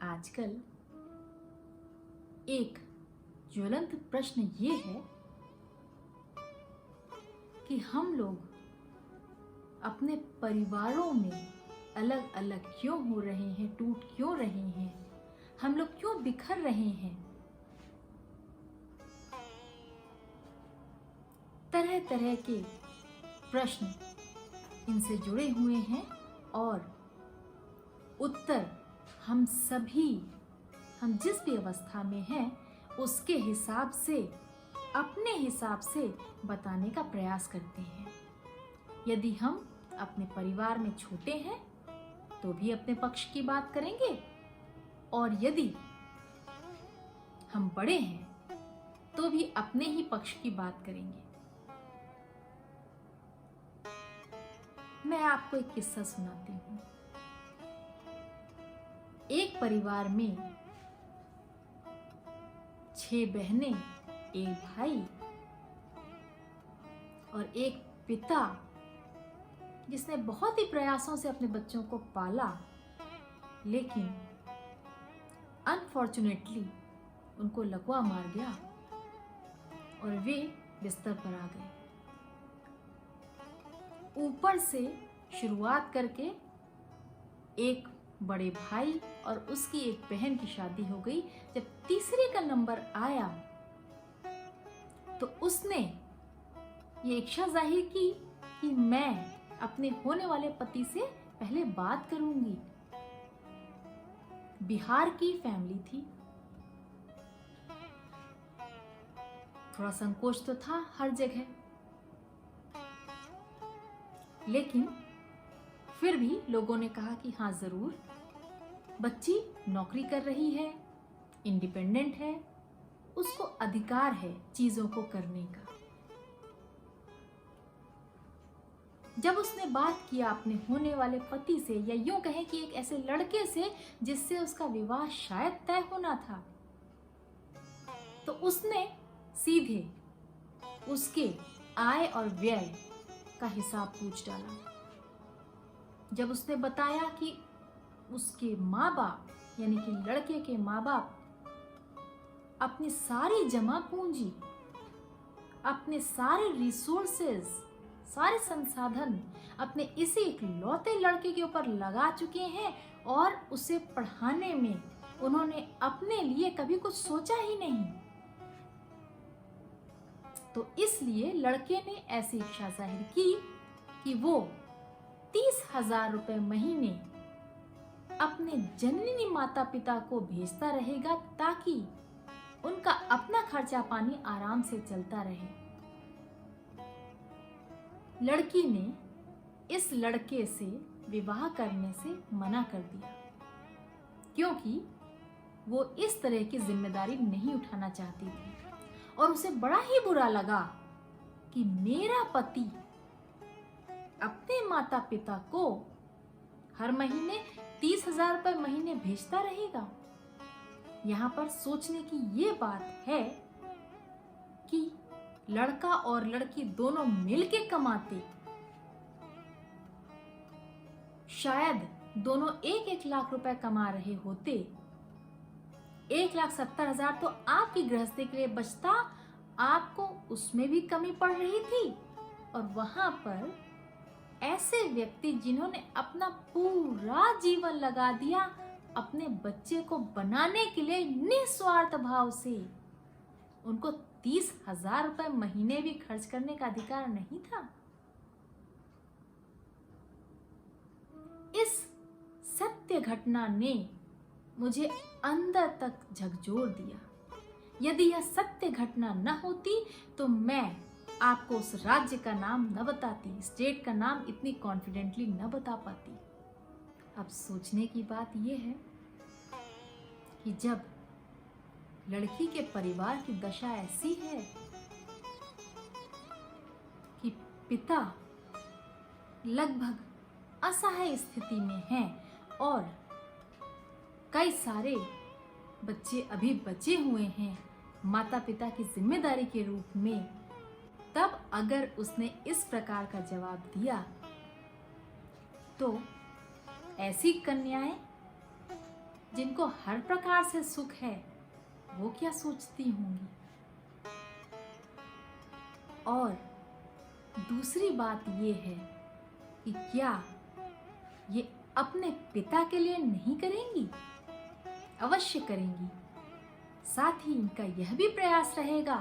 आजकल एक ज्वलंत प्रश्न ये है कि हम लोग अपने परिवारों में अलग अलग क्यों हो रहे हैं, टूट क्यों रहे हैं, हम लोग क्यों बिखर रहे हैं। तरह तरह के प्रश्न इनसे जुड़े हुए हैं और उत्तर हम जिस भी अवस्था में हैं उसके हिसाब से, अपने हिसाब से बताने का प्रयास करते हैं। यदि हम अपने परिवार में छोटे हैं तो भी अपने पक्ष की बात करेंगे, और यदि हम बड़े हैं तो भी अपने ही पक्ष की बात करेंगे। मैं आपको एक किस्सा सुनाती हूँ। एक परिवार में 6 बहनें, एक भाई और एक पिता जिसने बहुत ही प्रयासों से अपने बच्चों को पाला, लेकिन अनफॉर्चुनेटली उनको लकवा मार गया और वे बिस्तर पर आ गए। ऊपर से शुरुआत करके एक बड़े भाई और उसकी एक बहन की शादी हो गई। जब तीसरे का नंबर आया तो उसने ये इच्छा जाहिर की कि मैं अपने होने वाले पति से पहले बात करूंगी। बिहार की फैमिली थी, थोड़ा संकोच तो था हर जगह, लेकिन फिर भी लोगों ने कहा कि हाँ जरूर, बच्ची नौकरी कर रही है, इंडिपेंडेंट है, उसको अधिकार है चीजों को करने का। जब उसने बात किया अपने होने वाले पति से, या यूं कहें कि एक ऐसे लड़के से जिससे उसका विवाह शायद तय होना था, तो उसने सीधे उसके आय और व्यय का हिसाब पूछ डाला। जब उसने बताया कि उसके माँ बाप, यानी कि लड़के के माँ बाप, अपनी सारी जमा पूंजी, अपने सारे रिसोर्सेज, सारे संसाधन अपने इसी इकलौते लड़के के ऊपर लगा चुके हैं, और उसे पढ़ाने में उन्होंने अपने लिए कभी कुछ सोचा ही नहीं। तो इसलिए लड़के ने ऐसी इच्छा जाहिर की कि वो 30,000 रुपए महीने अपने जननी माता पिता को भेजता रहेगा, ताकि उनका अपना खर्चा पानी आराम से चलता रहे। लड़की ने इस लड़के से विवाह करने से मना कर दिया, क्योंकि वो इस तरह की जिम्मेदारी नहीं उठाना चाहती थी, और उसे बड़ा ही बुरा लगा कि मेरा पति अपने माता पिता को हर महीने 30,000 रुपए महीने भेजता रहेगा। यहाँ पर सोचने की ये बात है कि लड़का और लड़की दोनों मिलके कमाते, शायद दोनों 1-1 लाख रुपए कमा रहे होते। 1,70,000 तो आपकी गृहस्थी के लिए बचता, आपको उसमें भी कमी पड़ रही थी। और वहां पर ऐसे व्यक्ति जिन्होंने अपना पूरा जीवन लगा दिया अपने बच्चे को बनाने के लिए निस्वार्थ भाव से, उनको 30,000 रुपए महीने भी खर्च करने का अधिकार नहीं था। इस सत्य घटना ने मुझे अंदर तक झकझोर दिया। यदि यह सत्य घटना न होती तो मैं आपको उस राज्य का नाम न बताती, स्टेट का नाम इतनी कॉन्फिडेंटली न बता पाती। अब सोचने की बात यह है कि जब लड़की के परिवार की दशा ऐसी है कि पिता लगभग असहाय स्थिति में हैं और कई सारे बच्चे अभी बचे हुए हैं माता पिता की जिम्मेदारी के रूप में, तब अगर उसने इस प्रकार का जवाब दिया तो ऐसी कन्याएं जिनको हर प्रकार से सुख है, वो क्या सोचती होंगी। और दूसरी बात ये है कि क्या ये अपने पिता के लिए नहीं करेंगी? अवश्य करेंगी। साथ ही इनका यह भी प्रयास रहेगा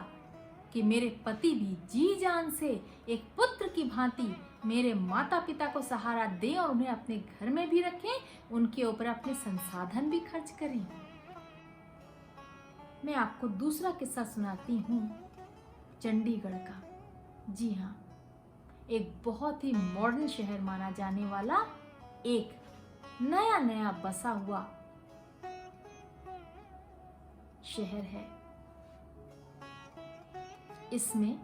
कि मेरे पति भी जी जान से एक पुत्र की भांति मेरे माता पिता को सहारा दें और उन्हें अपने घर में भी रखें, उनके ऊपर अपने संसाधन भी खर्च करें। मैं आपको दूसरा किस्सा सुनाती हूँ चंडीगढ़ का। जी हाँ, एक बहुत ही मॉडर्न शहर माना जाने वाला एक नया नया बसा हुआ शहर है। इसमें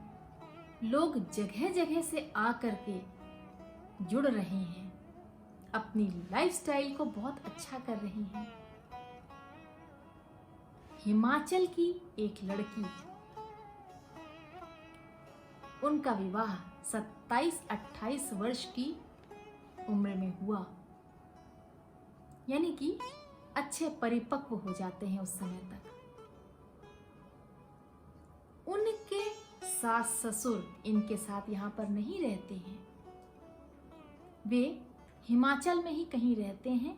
लोग जगह जगह से आकर के जुड़ रहे हैं, अपनी लाइफस्टाइल को बहुत अच्छा कर रहे हैं। हिमाचल की एक लड़की, उनका विवाह 27-28 वर्ष की उम्र में हुआ, यानी कि अच्छे परिपक्व हो जाते हैं उस समय तक। उनके सास ससुर इनके साथ यहाँ पर नहीं रहते हैं, वे हिमाचल में ही कहीं रहते हैं।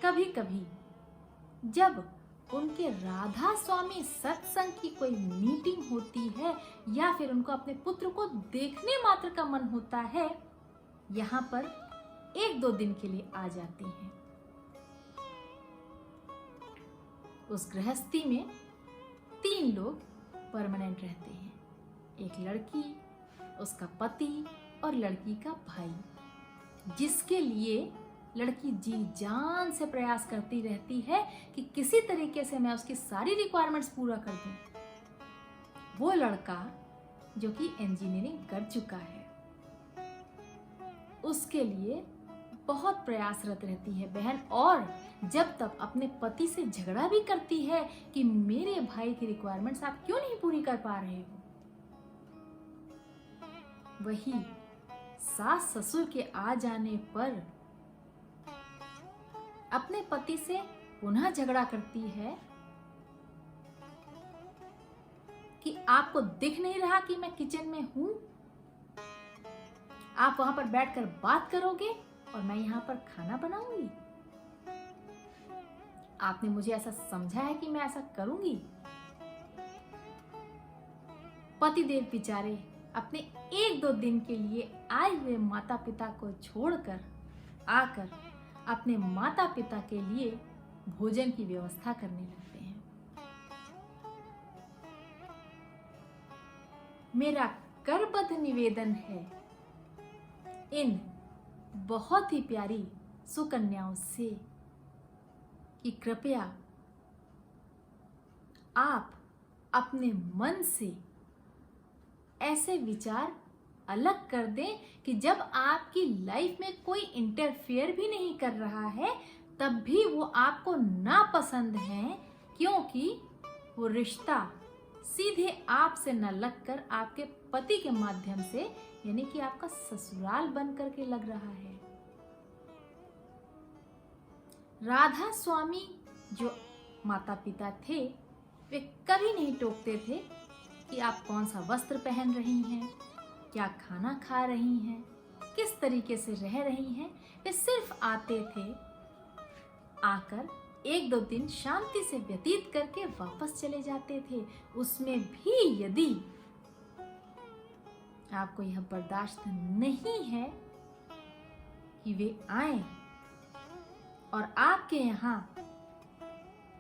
कभी कभी जब उनके राधा स्वामी सत्संग की कोई मीटिंग होती है या फिर उनको अपने पुत्र को देखने मात्र का मन होता है, यहाँ पर 1-2 दिन के लिए आ जाते हैं। उस गृहस्थी में 3 लोग परमानेंट रहते हैं, एक लड़की, उसका पति और लड़की का भाई, जिसके लिए लड़की जी जान से प्रयास करती रहती है कि किसी तरीके से मैं उसकी सारी रिक्वायरमेंट्स पूरा कर दूं। वो लड़का जो कि इंजीनियरिंग कर चुका है, उसके लिए बहुत प्रयासरत रहती है बहन, और जब तक अपने पति से झगड़ा भी करती है कि मेरे भाई की रिक्वायरमेंट्स आप क्यों नहीं पूरी कर पा रहे हो। वही सास ससुर के आ जाने पर अपने पति से पुनः झगड़ा करती है कि आपको दिख नहीं रहा कि मैं किचन में हूं, आप वहां पर बैठकर बात करोगे और मैं यहां पर खाना बनाऊंगी। आपने मुझे ऐसा समझा है कि मैं ऐसा करूंगी। पतिदेव बेचारे अपने 1-2 दिन के लिए आए हुए माता पिता को छोड़कर आकर अपने माता पिता के लिए भोजन की व्यवस्था करने लगते हैं। मेरा करबद्ध निवेदन है इन बहुत ही प्यारी सुकन्याओं से कि कृपया आप अपने मन से ऐसे विचार अलग कर दें कि जब आपकी लाइफ में कोई इंटरफेयर भी नहीं कर रहा है तब भी वो आपको नापसंद है, क्योंकि वो रिश्ता सीधे आपसे न लगकर आपके पति के माध्यम से, यानी कि आपका ससुराल बन करके लग रहा है। राधा स्वामी जो माता पिता थे, वे कभी नहीं टोकते थे कि आप कौन सा वस्त्र पहन रही हैं, क्या खाना खा रही हैं, किस तरीके से रह रही हैं। वे सिर्फ आते थे, आकर 1-2 दिन शांति से व्यतीत करके वापस चले जाते थे। उसमें भी यदि आपको यह बर्दाश्त नहीं है कि वे आए और आपके यहाँ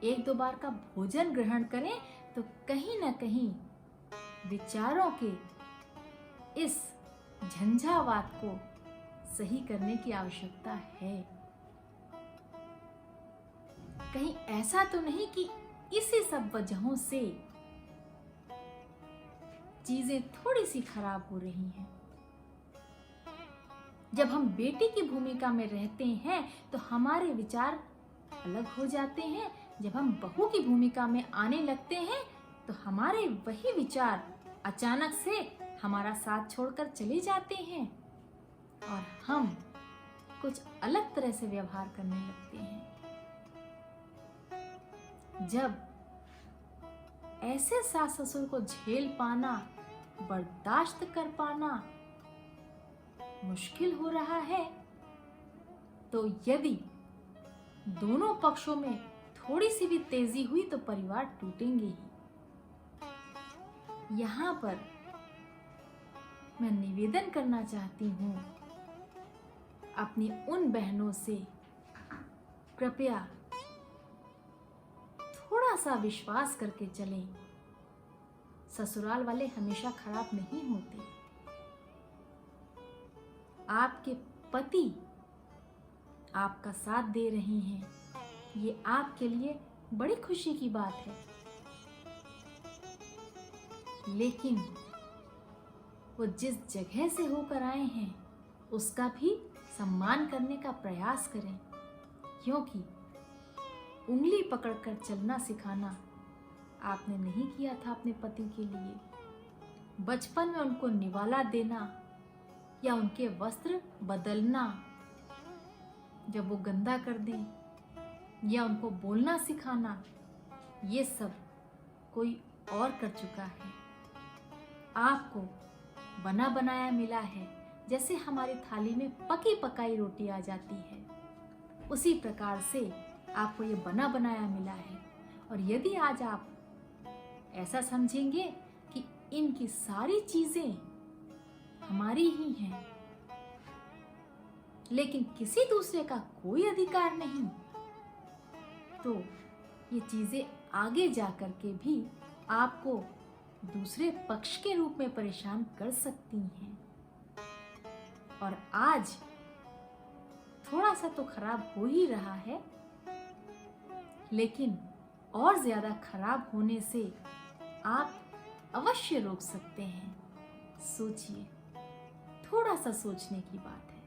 1-2 बार का भोजन ग्रहण करें, तो कहीं ना कहीं विचारों के इस झंझावात को सही करने की आवश्यकता है। कहीं ऐसा तो नहीं कि इसी सब वजहों से चीजें थोड़ी सी खराब हो रही हैं। जब हम बेटी की भूमिका में रहते हैं तो हमारे विचार अलग हो जाते हैं। जब हम बहू की भूमिका में आने लगते हैं तो हमारे वही विचार अचानक से हमारा साथ छोड़कर चले जाते हैं और हम कुछ अलग तरह से व्यवहार करने लगते हैं। जब ऐसे सास ससुर को झेल पाना, बर्दाश्त कर पाना मुश्किल हो रहा है, तो यदि दोनों पक्षों में थोड़ी सी भी तेजी हुई तो परिवार टूटेंगे ही। यहाँ पर मैं निवेदन करना चाहती हूँ अपनी उन बहनों से, कृपया थोड़ा सा विश्वास करके चलें। ससुराल वाले हमेशा खराब नहीं होते। आपके पति आपका साथ दे रहे हैं, ये आपके लिए बड़ी खुशी की बात है। लेकिन वो जिस जगह से होकर आए हैं उसका भी सम्मान करने का प्रयास करें, क्योंकि उंगली पकड़कर चलना सिखाना आपने नहीं किया था अपने पति के लिए। बचपन में उनको निवाला देना या उनके वस्त्र बदलना जब वो गंदा कर दें, या उनको बोलना सिखाना, ये सब कोई और कर चुका है। आपको बना बनाया मिला है। जैसे हमारी थाली में पकी पकाई रोटी आ जाती है, उसी प्रकार से आपको ये बना बनाया मिला है। और यदि आज आप ऐसा समझेंगे कि इनकी सारी चीजें हमारी ही हैं, लेकिन किसी दूसरे का कोई अधिकार नहीं, तो ये चीजें आगे जाकर के भी आपको दूसरे पक्ष के रूप में परेशान कर सकती हैं। और आज थोड़ा सा तो खराब हो ही रहा है, लेकिन और ज्यादा खराब होने से आप अवश्य रोक सकते हैं। सोचिए, थोड़ा सा सोचने की बात है।